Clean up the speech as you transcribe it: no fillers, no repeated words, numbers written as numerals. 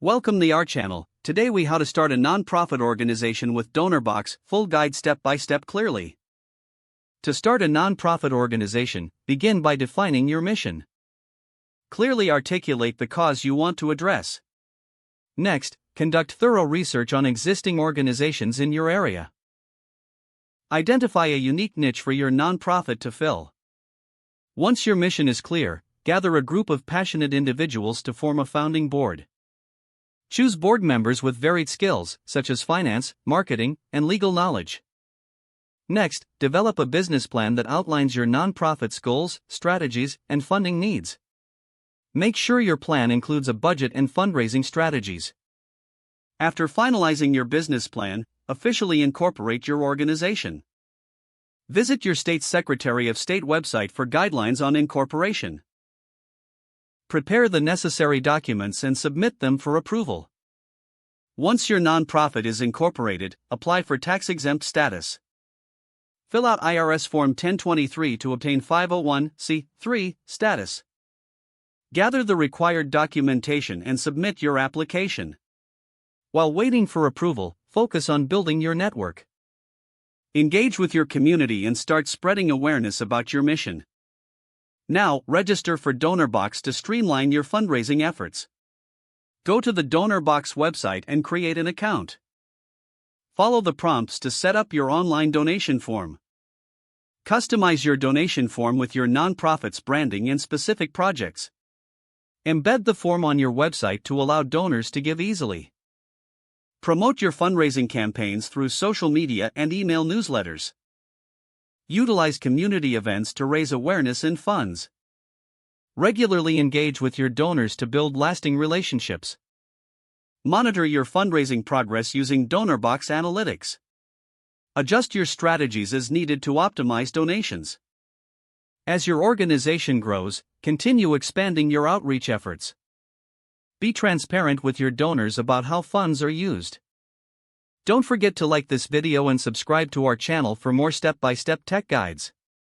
Welcome to our channel. Today we how to start a non-profit organization with Donorbox, full guide step by step clearly. To start a non-profit organization, begin by defining your mission. Clearly articulate the cause you want to address. Next, conduct thorough research on existing organizations in your area. Identify a unique niche for your non-profit to fill. Once your mission is clear, gather a group of passionate individuals to form a founding board. Choose board members with varied skills, such as finance, marketing, and legal knowledge. Next, develop a business plan that outlines your nonprofit's goals, strategies, and funding needs. Make sure your plan includes a budget and fundraising strategies. After finalizing your business plan, officially incorporate your organization. Visit your state's Secretary of State website for guidelines on incorporation. Prepare the necessary documents and submit them for approval. Once your nonprofit is incorporated, apply for tax-exempt status. Fill out IRS Form 1023 to obtain 501(c)(3) status. Gather the required documentation and submit your application. While waiting for approval, focus on building your network. Engage with your community and start spreading awareness about your mission. Now, register for Donorbox to streamline your fundraising efforts. Go to the Donorbox website and create an account. Follow the prompts to set up your online donation form. Customize your donation form with your nonprofit's branding and specific projects. Embed the form on your website to allow donors to give easily. Promote your fundraising campaigns through social media and email newsletters. Utilize community events to raise awareness and funds. Regularly engage with your donors to build lasting relationships. Monitor your fundraising progress using Donorbox Analytics. Adjust your strategies as needed to optimize donations. As your organization grows, continue expanding your outreach efforts. Be transparent with your donors about how funds are used. Don't forget to like this video and subscribe to our channel for more step-by-step tech guides.